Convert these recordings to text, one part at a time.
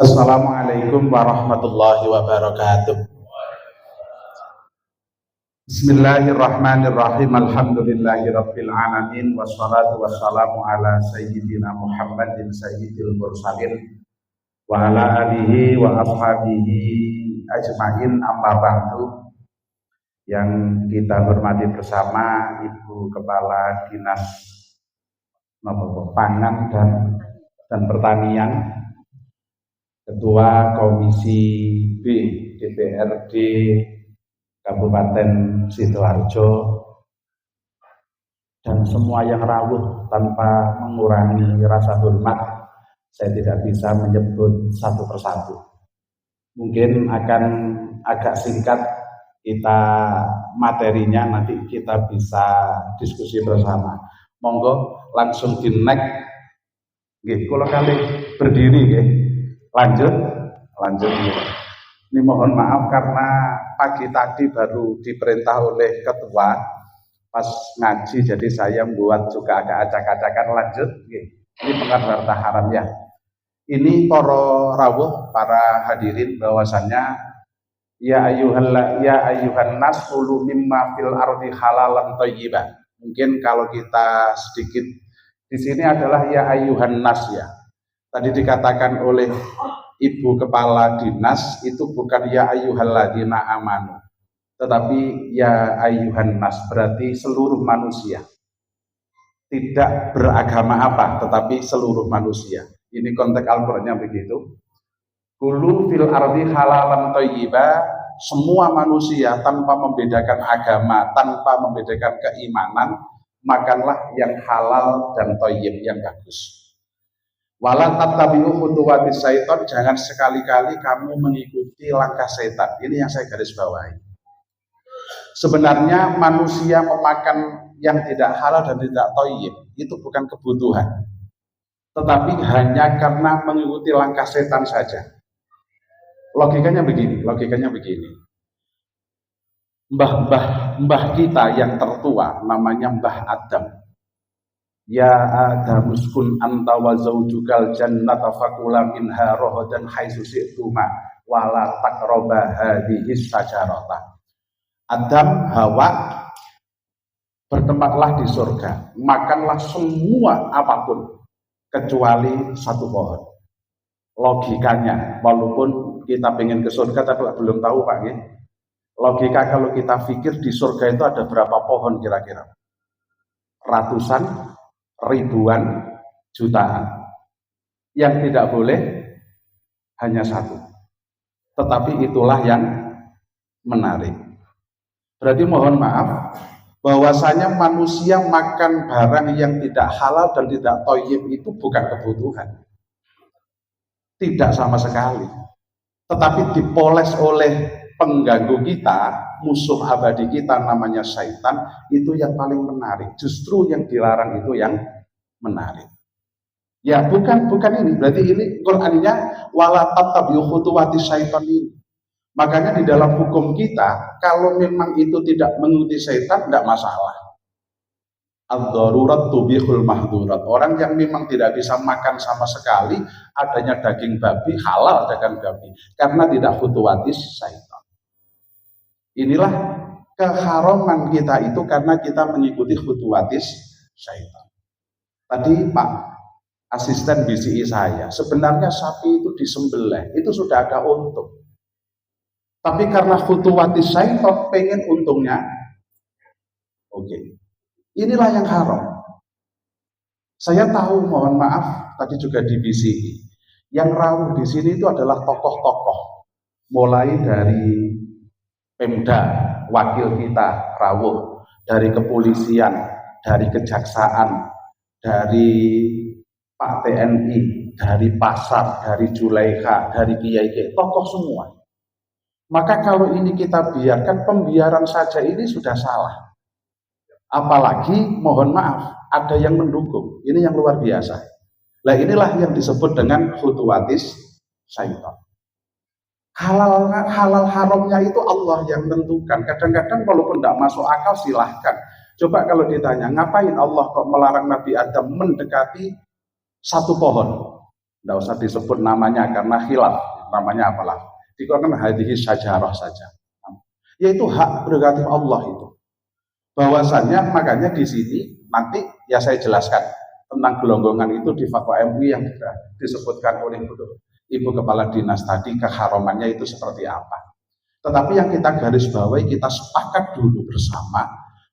Assalamualaikum warahmatullahi wabarakatuh. Bismillahirrahmanirrahim. Alhamdulillahirabbil alamin wassalatu wassalamu ala sayyidina Muhammadin sayyidil mursalin wa ala alihi wa ashabihi ajmain, amma ba'du. Yang kita hormati bersama Ibu Kepala Dinas Pangan dan Pertanian, Ketua Komisi B DPRD Kabupaten Sidoarjo, dan semua yang rawuh tanpa mengurangi rasa hormat. Saya tidak bisa menyebut satu persatu. Mungkin akan agak singkat kita materinya, nanti kita bisa diskusi bersama. Monggo langsung di next. Nggih, kula kali berdiri nggih. Lanjut. Ini mohon maaf karena pagi tadi baru diperintah oleh ketua pas ngaji, jadi saya membuat juga agak acak-acakan. Lanjut. Ini pengabar taharan ya. Ini para rawuh, para hadirin, bahwasannya ya ayuhan nas kulu mimma fil ardi halalan thayyiban. Mungkin kalau kita sedikit di sini adalah ya ayuhan nas ya. Tadi dikatakan oleh Ibu Kepala Dinas itu bukan ya ayyuhalladzina amanu, tetapi ya ayyuhan nas, berarti seluruh manusia. Tidak beragama apa, tetapi seluruh manusia. Ini konteks Al-Qur'annya begitu. Kulu fil ardi halalan thayyiba, semua manusia tanpa membedakan agama, tanpa membedakan keimanan, makanlah yang halal dan thayyib, yang bagus. Wala tattabi'u khutuwatis syaitan, jangan sekali-kali kamu mengikuti langkah setan. Ini yang saya garis bawahi. Sebenarnya manusia memakan yang tidak halal dan tidak thayyib itu bukan kebutuhan, tetapi hanya karena mengikuti langkah setan saja. Logikanya begini. Mbah kita yang tertua namanya Mbah Adam. Ya Adam uskun anta wa zaujukal jannata fakula minha rohodan haitsu syi'tuma wa la taqraba hadhihi syajarata. Adam, Hawa, bertempatlah di surga, makanlah semua apapun kecuali satu pohon. Logikanya, walaupun kita pengen ke surga tapi belum tahu Pak ya. Logika kalau kita pikir di surga itu ada berapa pohon kira-kira? Ratusan, ribuan, jutaan. Yang tidak boleh hanya satu. Tetapi itulah yang menarik. Berarti mohon maaf, bahwasanya manusia makan barang yang tidak halal dan tidak thayyib itu bukan kebutuhan. Tidak sama sekali. Tetapi dipoles oleh pengganggu kita, musuh abadi kita namanya syaitan, itu yang paling menarik. Justru yang dilarang itu yang menarik. Ya bukan ini. Berarti ini Qur'annya wala tattabi'u khutuwatis syaitan ini. Makanya di dalam hukum kita, kalau memang itu tidak mengikuti syaitan, tidak masalah. Ad-darurat tubihul mahdurat. Orang yang memang tidak bisa makan sama sekali, adanya daging babi, halal daging babi, karena tidak khutuwatis syaitan. Inilah keharaman kita itu karena kita mengikuti khutuwatis syaitan. Tadi Pak asisten BCI saya, sebenarnya sapi itu disembelih, itu sudah agak untung. Tapi karena khutuwatis syaitan, pengen untungnya, oke. Inilah yang haram. Saya tahu, mohon maaf, tadi juga di BCI, yang rawuh di sini itu adalah tokoh-tokoh, mulai dari Pemda, wakil kita rawuh, dari kepolisian, dari kejaksaan, dari Pak TNI, dari pasar, dari Juleika, dari kiai-kiai, tokoh semua. Maka kalau ini kita biarkan, pembiaran saja ini sudah salah. Apalagi, mohon maaf, ada yang mendukung. Ini yang luar biasa. Nah inilah yang disebut dengan khutuwatis syaitan. Halal haramnya itu Allah yang menentukan. Kadang-kadang walaupun tidak masuk akal silahkan. Coba kalau ditanya, ngapain Allah kok melarang Nabi Adam mendekati satu pohon? Tidak usah disebut namanya karena khilaf. Namanya apalah? Dikeluarkan hadhihi syajarah saja. Yaitu hak prerogatif Allah itu. Bahwasannya makanya di sini nanti ya saya jelaskan tentang gelonggongan itu di fatwa MUI yang disebutkan oleh Ibu Kepala Dinas tadi, keharamannya itu seperti apa. Tetapi yang kita garis bawahi, kita sepakat dulu bersama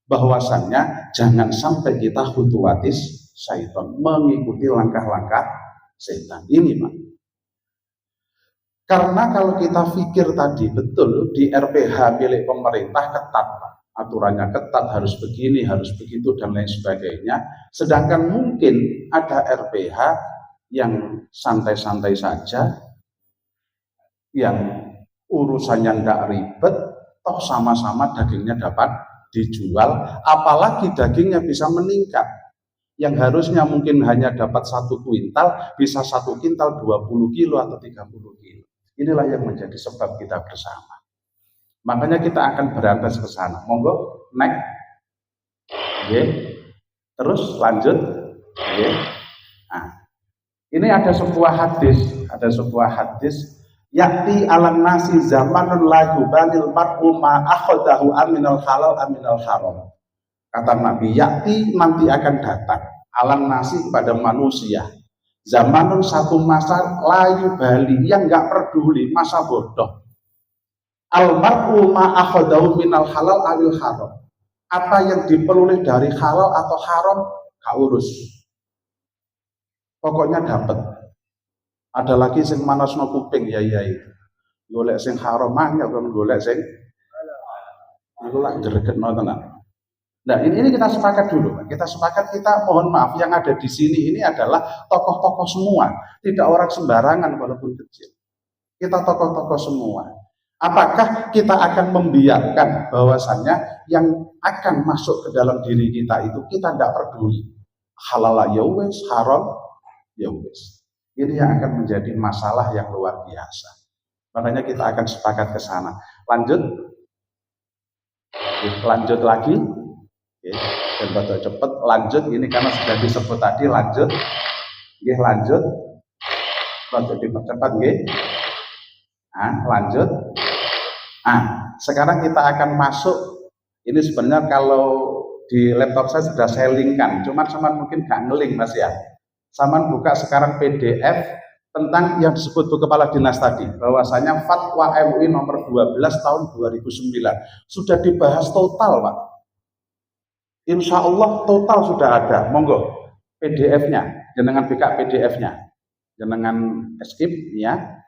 bahwasannya jangan sampai kita khutuwatis syaitan, mengikuti langkah-langkah setan. Ini Pak. Karena kalau kita pikir tadi betul di RPH milik pemerintah ketat Pak. Aturannya ketat, harus begini, harus begitu, dan lain sebagainya. Sedangkan mungkin ada RPH yang santai-santai saja, yang urusannya nggak ribet, toh sama-sama dagingnya dapat dijual, apalagi dagingnya bisa meningkat. Yang harusnya mungkin hanya dapat 1 kuintal, bisa 1 kuintal 20 kilo atau 30 kilo. Inilah yang menjadi sebab kita bersama. Makanya kita akan berantas ke sana. Monggo, next. Oke. Terus lanjut. Oke. Nah, ini ada sebuah hadis, yakti alam nasi zamanun la yubalil mar'u ma akhadahu aminal halal aminal haram. Kata Nabi, yakti nanti akan datang alam nasi kepada manusia. Zamanun satu masa la yubali yang enggak peduli, masa bodoh. Al-mar'u ma'akhadahu minal halal awil haram. Apa yang diperoleh dari halal atau haram, gak urus. Pokoknya dapat. Ada lagi sing manasno kuping ya itu. Golek sing haram ya kan golek sing iku lak gregetno tenan. Nah, ini kita sepakat dulu. Kita sepakat, kita mohon maaf yang ada di sini ini adalah tokoh-tokoh semua, tidak orang sembarangan walaupun kecil. Kita tokoh-tokoh semua. Apakah kita akan membiarkan bahwasannya yang akan masuk ke dalam diri kita itu kita tidak peduli, halal ya wes, haram ya wes. Ini yang akan menjadi masalah yang luar biasa. Makanya kita akan sepakat ke sana. Lanjut lagi. Oke, dan pada cepat lanjut ini karena sudah disebut tadi, lanjut. Oke, lanjut. Lanjut dipercepat, oke. Nah, lanjut. Nah, sekarang kita akan masuk. Ini sebenarnya kalau di laptop saya sudah saya linkkan, cuman mungkin gak ngeling Mas ya. Saman buka sekarang PDF tentang yang disebut Bu Kepala Dinas tadi, bahwasanya Fatwa MUI nomor 12 tahun 2009 sudah dibahas total, Pak. Insya Allah total sudah ada. Monggo PDF-nya, jenengan buka PDF-nya, jenengan skip ya.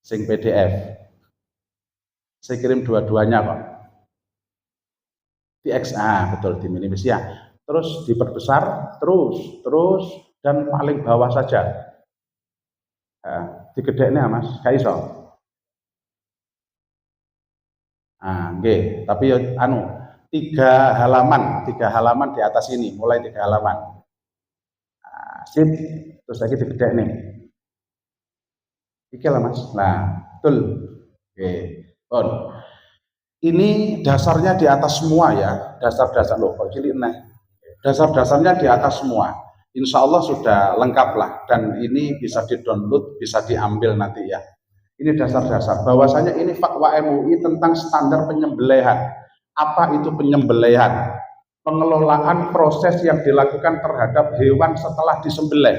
Sing PDF. Saya kirim dua-duanya kok. Di XA betul, di minimis ya. Terus diperbesar, terus dan paling bawah saja. Digedeknya Mas, gak iso. Nggih, tapi 3 halaman di atas ini, mulai 3 halaman. Sip, terus lagi digedek nih. Iki lah Mas. Nah, betul. Oke. On. Ini dasarnya di atas semua ya. Dasar-dasar loh, kok cilik nih. Dasar-dasarnya di atas semua. Insya Allah sudah lengkap lah. Dan ini bisa di-download, bisa diambil nanti ya. Ini dasar-dasar. Bahwasanya ini fatwa MUI tentang standar penyembelihan. Apa itu penyembelihan? Pengelolaan proses yang dilakukan terhadap hewan setelah disembelih.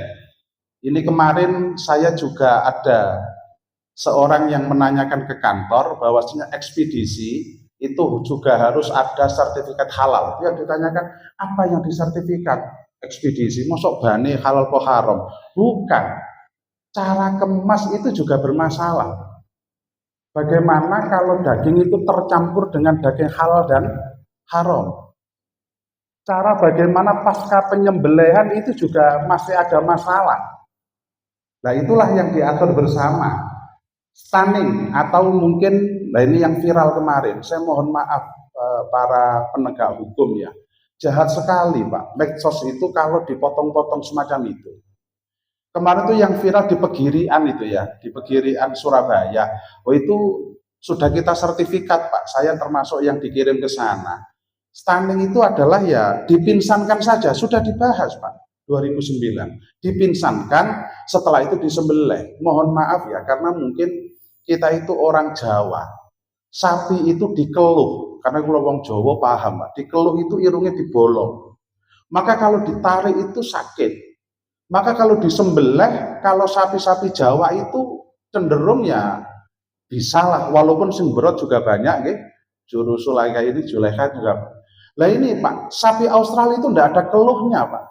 Ini kemarin saya juga ada seorang yang menanyakan ke kantor bahwasanya ekspedisi itu juga harus ada sertifikat halal. Yang ditanyakan, apa yang disertifikat ekspedisi? Mosok bane halal po haram? Bukan. Cara kemas itu juga bermasalah. Bagaimana kalau daging itu tercampur dengan daging halal dan haram? Cara bagaimana pasca penyembelihan itu juga masih ada masalah. Nah itulah yang diatur bersama. Stunning atau mungkin, nah ini yang viral kemarin. Saya mohon maaf para penegak hukum ya. Jahat sekali Pak. Medsos itu kalau dipotong-potong semacam itu. Kemarin itu yang viral di Pegirian itu ya, di Pegirian Surabaya. Oh itu sudah kita sertifikat Pak. Saya termasuk yang dikirim ke sana. Stunning itu adalah ya dipinsankan saja, sudah dibahas Pak, 2009. Dipinsankan, setelah itu disembelih. Mohon maaf ya, karena mungkin kita itu orang Jawa. Sapi itu dikeluh, karena kalau orang Jawa paham Pak, dikeluh itu irungnya dibolong. Maka kalau ditarik itu sakit. Maka kalau disembelih, kalau sapi-sapi Jawa itu cenderung ya bisa lah, walaupun sing berot juga banyak nggih. Juru Sulaika ini Julekha juga. Lah ini Pak, sapi Australia itu enggak ada keluhnya Pak.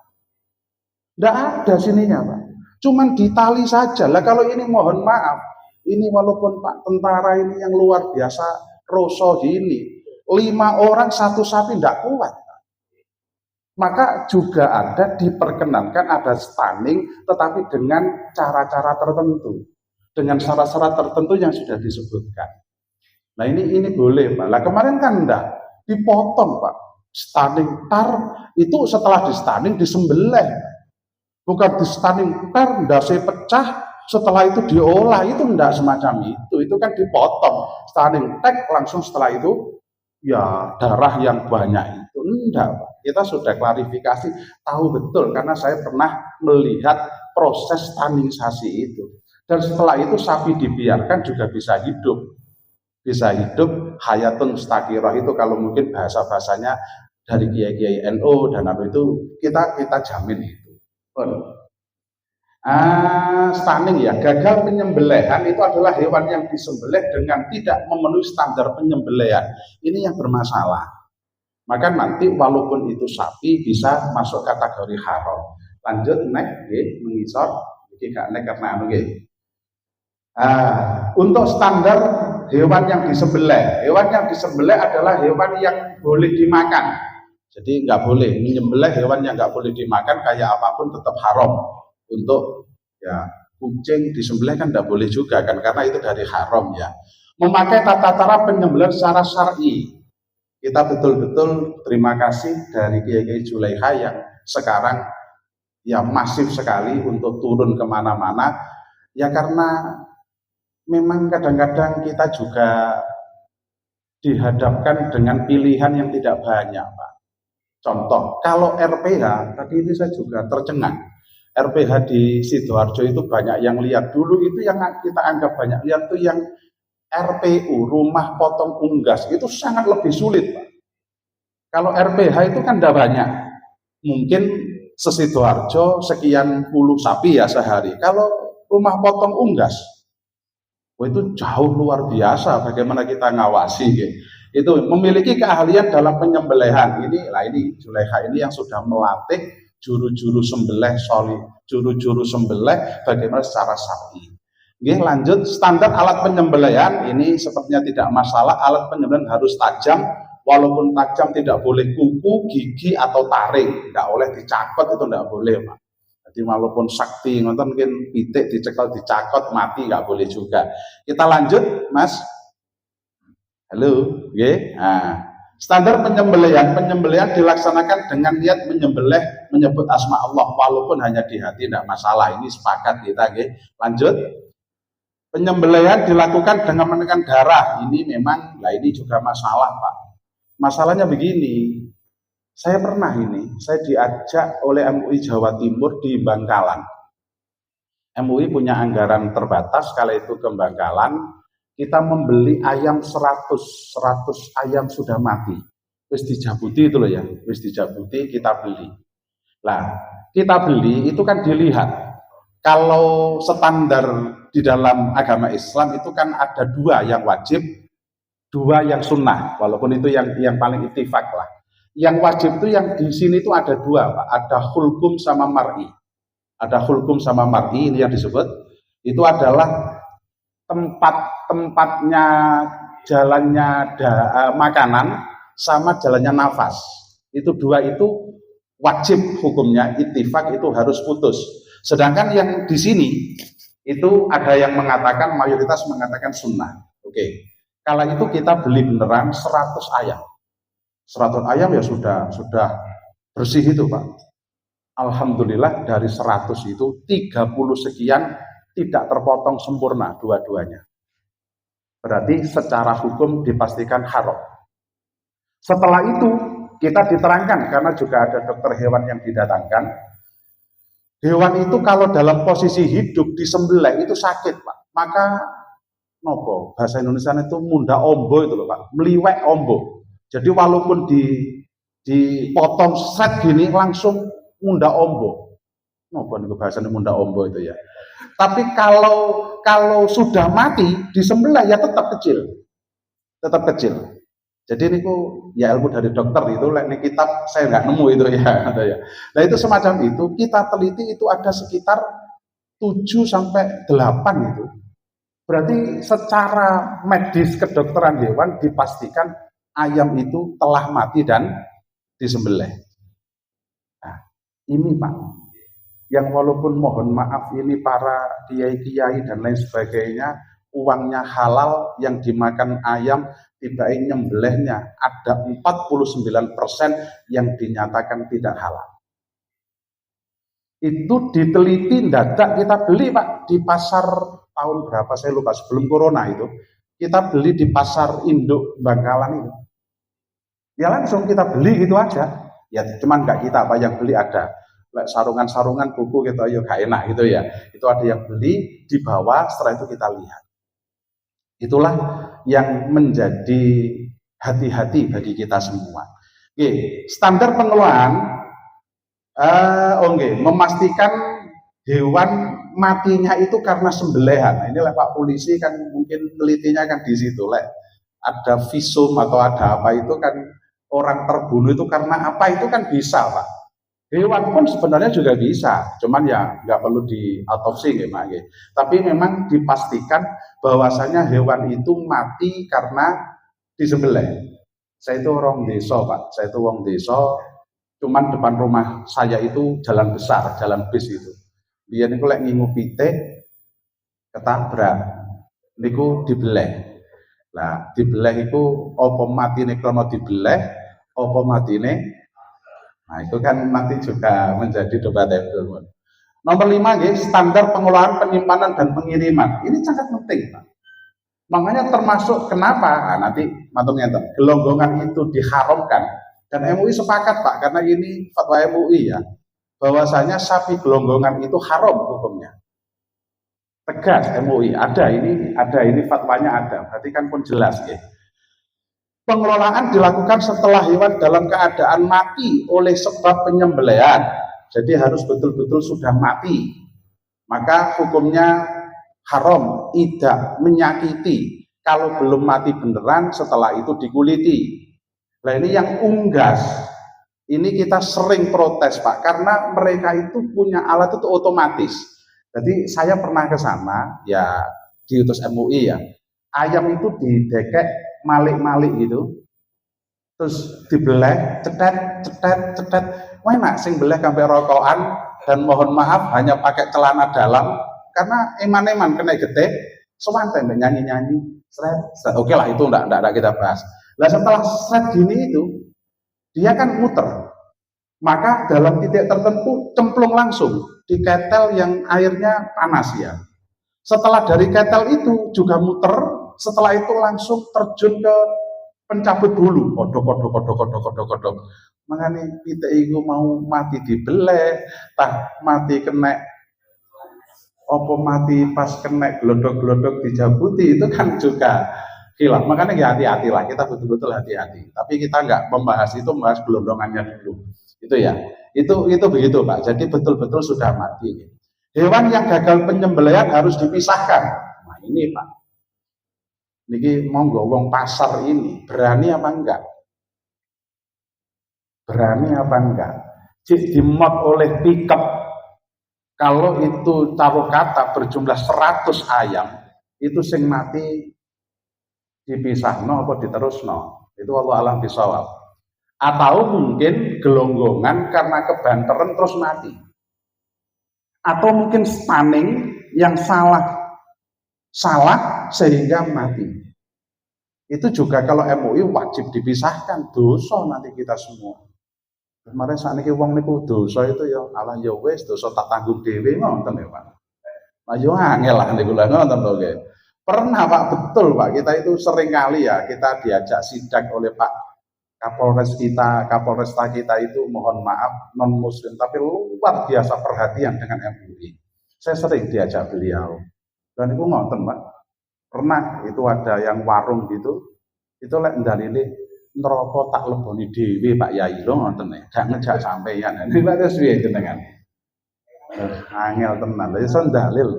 Enggak ada sininya Pak. Cuman ditali saja. Lah kalau ini mohon maaf, ini walaupun Pak tentara ini yang luar biasa roso gini, 5 orang satu sapi enggak kuat. Maka juga ada diperkenankan ada stunning, tetapi dengan cara-cara tertentu, dengan syarat-syarat tertentu yang sudah disebutkan. Nah ini boleh Pak. Lah kemarin kan enggak dipotong Pak. Stunning tar itu setelah di stunning disembelih, bukan di stunning tar ndase pecah setelah itu diolah, itu enggak semacam itu kan dipotong. Stunning tek langsung setelah itu ya darah yang banyak itu enggak Pak. Kita sudah klarifikasi, tahu betul karena saya pernah melihat proses stunningsasi itu. Dan setelah itu sapi dibiarkan juga bisa hidup hayatun mustakirah, itu kalau mungkin bahasanya dari kiai-kiai NU dan apa itu kita jamin itu. Stunning ya, gagal penyembelihan itu adalah hewan yang disembelih dengan tidak memenuhi standar penyembelihan. Ini yang bermasalah. Maka nanti walaupun itu sapi bisa masuk kategori haram. Lanjut nek mengisor iki gak nek karena anu nggih. Untuk standar hewan yang disembelih adalah hewan yang boleh dimakan. Jadi nggak boleh menyembelih hewan yang nggak boleh dimakan, kayak apapun tetap haram. Untuk ya kucing disembelih kan nggak boleh juga kan, karena itu dari haram ya. Memakai tata cara penyembelihan secara syar'i. Kita betul-betul terima kasih dari Kiai Julekha yang sekarang ya masif sekali untuk turun kemana-mana. Ya karena memang kadang-kadang kita juga dihadapkan dengan pilihan yang tidak banyak Pak. Contoh, kalau RPH, tadi ini saya juga tercengang. RPH di Sidoarjo itu banyak yang lihat. Dulu itu yang kita anggap banyak lihat itu yang RPU, rumah potong unggas, itu sangat lebih sulit Pak. Kalau RPH itu kan tidak banyak. Mungkin se-Sidoarjo sekian puluh sapi ya sehari. Kalau rumah potong unggas, itu jauh luar biasa bagaimana kita ngawasi gitu. Itu memiliki keahlian dalam penyembelihan. Ini Julekha ini yang sudah melatih juru-juru sembelih bagaimana secara syar'i. Oke, lanjut, standar alat penyembelihan ini sepertinya tidak masalah. Alat penyembelihan harus tajam, walaupun tajam tidak boleh kuku, gigi atau taring, tidak boleh dicakot, itu tidak boleh Pak. Jadi walaupun sakti nonton mungkin pitik dicakot mati nggak boleh juga. Kita lanjut Mas. Halo, oke. Standar penyembelihan dilaksanakan dengan niat menyebut asma Allah, walaupun hanya di hati tidak masalah. Ini sepakat kita, oke. Lanjut. Penyembelihan dilakukan dengan menekan darah. Ini memang, ini juga masalah Pak. Masalahnya begini. Saya diajak oleh MUI Jawa Timur di Bangkalan. MUI punya anggaran terbatas, kala itu ke Bangkalan. Kita membeli ayam 100 ayam sudah mati. Wis dijabuti itu loh ya, wis dijabuti kita beli. Lah, kita beli itu kan dilihat. Kalau standar di dalam agama Islam itu kan ada 2 yang wajib, 2 yang sunnah, walaupun itu yang paling ittifaq lah. Yang wajib itu yang di sini itu ada 2 Pak, ada hulkum sama mar'i. Ada hulkum sama mar'i, ini yang disebut. Itu adalah tempatnya jalannya makanan sama jalannya nafas. Itu 2 itu wajib hukumnya, ittifaq itu harus putus. Sedangkan yang di sini itu ada yang mengatakan, mayoritas mengatakan sunnah. Oke. Kala itu kita beli beneran 100 ayam. 100 ayam ya sudah bersih itu Pak. Alhamdulillah dari 100 itu 30 sekian tidak terpotong sempurna dua-duanya. Berarti secara hukum dipastikan haram. Setelah itu kita diterangkan karena juga ada dokter hewan yang didatangkan. Hewan itu kalau dalam posisi hidup disembelih itu sakit, Pak. Maka nopo bahasa Indonesia itu munda ombo itu loh, Pak. Meliwek ombo. Jadi walaupun dipotong set gini langsung munda ombo. Nopo nih bahasanya munda ombo itu ya. Tapi kalau sudah mati disembelih ya tetap kecil. Jadi ini ya ilmu dari dokter itu, ini kitab saya nggak nemu itu ya. Nah itu semacam itu kita teliti itu ada sekitar 7 sampai 8 itu. Berarti secara medis kedokteran hewan dipastikan ayam itu telah mati dan disembelih. Nah, ini Pak, yang walaupun mohon maaf ini para kiai-kiai dan lain sebagainya, uangnya halal yang dimakan ayam, tidak nyembelihnya ada 49% yang dinyatakan tidak halal. Itu diteliti dadak kita beli Pak di pasar tahun berapa saya lupa, sebelum corona itu kita beli di pasar induk Bangkalan itu. Ya langsung kita beli gitu aja. Ya cuman nggak kita Pak yang beli, ada sarungan-sarungan buku gitu ayo gak enak gitu ya. Itu ada yang beli dibawa, setelah itu kita lihat. Itulah yang menjadi hati-hati bagi kita semua. Oke, standar pengelolaan memastikan hewan matinya itu karena sembelihan. Nah, inilah Pak polisi kan mungkin telitinya kan di situ, ada visum atau ada apa itu kan orang terbunuh itu karena apa itu kan bisa Pak. Hewan pun sebenarnya juga bisa, cuman ya nggak perlu diautopsi ya Pak. Tapi memang dipastikan bahwasanya hewan itu mati karena disembelih. Saya itu orang desa Pak, saya itu orang desa, cuman depan rumah saya itu jalan besar, jalan bis itu. Dia niku lek ngingu pitik ketabrak, niku dibeleh. Nah, dibeleh itu apa matine krana dibeleh, apa matine. Nah, itu kan nanti juga menjadi debatable. Nomor 5, guys, standar pengelolaan, penyimpanan dan pengiriman. Ini sangat penting, Pak. Makanya termasuk kenapa? Nah, nanti matungnya gelonggongan itu diharamkan. Dan MUI sepakat, Pak, karena ini fatwa MUI ya, bahwasanya sapi gelonggongan itu haram hukumnya. Tegas MUI, ada ini fatwanya ada. Berarti kan pun jelas, ya. Pengelolaan dilakukan setelah hewan dalam keadaan mati oleh sebab penyembelihan. Jadi harus betul-betul sudah mati. Maka hukumnya haram, tidak menyakiti. Kalau belum mati beneran, setelah itu dikuliti. Nah ini yang unggas. Ini kita sering protes Pak, karena mereka itu punya alat itu otomatis. Jadi saya pernah ke sana, ya diutus MUI ya. Ayam itu didekek malik-malik gitu, terus dibeleh, cetet, enak sing beleh sampai rokokan, dan mohon maaf hanya pakai celana dalam, karena eman-eman kena gede, semantai nyanyi-nyanyi, seret. Oke lah itu enggak kita bahas. Lah setelah seret gini itu, dia kan muter, maka dalam titik tertentu cemplung langsung di ketel yang airnya panas ya. Setelah dari ketel itu juga muter. Setelah itu langsung terjun ke pencabut bulu, kodok. Makanya kita itu mau mati dibeleh, mati kena, mati pas kena glodok-glodok dijabuti, itu kan juga hilaf. Makanya ya hati-hati lah, kita betul-betul hati-hati. Tapi kita nggak membahas itu, membahas gelondongannya dulu. Itu ya, itu begitu Pak. Jadi betul-betul sudah mati. Hewan yang gagal penyembelihan harus dipisahkan. Nah ini Pak. Niki monggo wong pasar ini berani apa enggak? Berani apa enggak? Cik dimot oleh pickup. Kalau itu taruh kata berjumlah 100 ayam, itu sing mati dipisahno apa diterusno? Itu Allah alam bisawab. Atau mungkin gelonggongan karena kebanteran terus mati. Atau mungkin stunning yang salah sehingga mati. Itu juga kalau MUI wajib dipisahkan, dosa nanti kita semua. Kemarin saat ini wong niku dosa itu ya Allah ya wis dosa tak tanggung dhewe ngoten ya Pak. Nah yo angel lah niku lha ngoten to nggih. Pernah Pak, betul Pak, kita itu sering kali ya kita diajak sidak oleh Pak Kapolresta kita itu mohon maaf non muslim tapi luar biasa perhatian dengan MUI. Saya sering diajak beliau dan itu ngoten Pak, pernah itu ada yang warung gitu itu lek ndalile neraka tak leboni dhewe Pak Yai lho ngoten nek gak ngejak sampeyan. Niku terus piye jenengan? Angel tenan. Lha iso dalil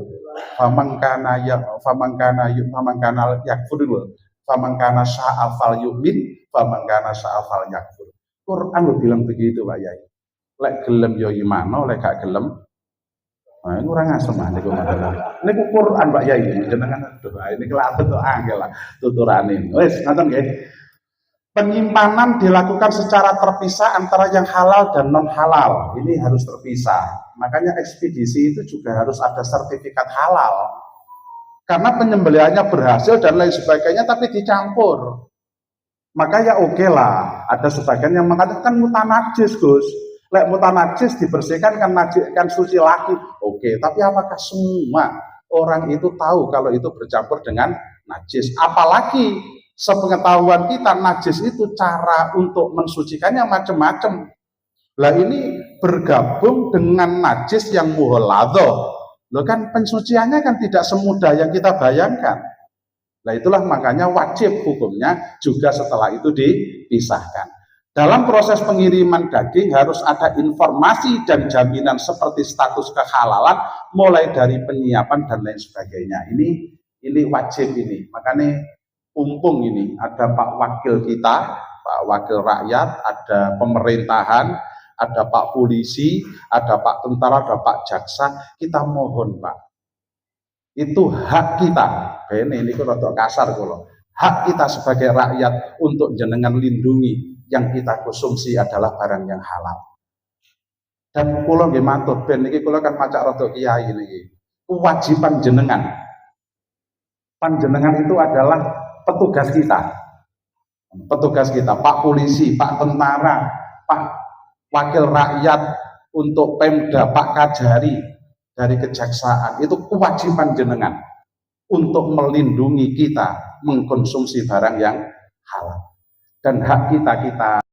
famangkana yakfur famangkana sya'afal yu'min famangkana sya'afal yakfur. Quran lo bilang begitu Pak Yai. Lek gelem yo imano, lek gak gelem nah, ini kurang asem ah niku ngoten. Niku Quran Pak Yai jenengan aduh ini kelabet to angel lah tuturane. Wis ngoten nggih. Penyimpanan dilakukan secara terpisah antara yang halal dan non halal. Ini harus terpisah. Makanya ekspedisi itu juga harus ada sertifikat halal. Karena penyembelihannya berhasil dan lain sebagainya tapi dicampur. Maka ya oke lah. Ada sebagian yang mengatakan mutanajis Gus. Lek mutanajis dibersihkan kan suci lagi. Oke, tapi apakah semua orang itu tahu kalau itu bercampur dengan najis? Apalagi sepengetahuan kita najis itu cara untuk mensucikannya macam-macam. Lah ini bergabung dengan najis yang muhaladzah. Loh kan pensuciannya kan tidak semudah yang kita bayangkan. Nah itulah makanya wajib hukumnya juga setelah itu dipisahkan. Dalam proses pengiriman daging harus ada informasi dan jaminan seperti status kehalalan mulai dari penyiapan dan lain sebagainya. Ini wajib ini. Makanya umpung ini ada Pak Wakil kita, Pak Wakil Rakyat, ada pemerintahan, ada Pak Polisi, ada Pak Tentara, ada Pak Jaksa. Kita mohon Pak, itu hak kita. Ini rada kasar kalau hak kita sebagai rakyat untuk jenengan lindungi yang kita konsumsi adalah barang yang halal. Dan kula nggih matur ben niki kula kan macak rada kiai niki. Kewajiban jenengan. Panjenengan itu adalah petugas kita. Petugas kita, Pak Polisi, Pak Tentara, Pak Wakil Rakyat untuk Pemda, Pak Kajari dari Kejaksaan. Itu kewajiban jenengan untuk melindungi kita mengkonsumsi barang yang halal. Dan hak kita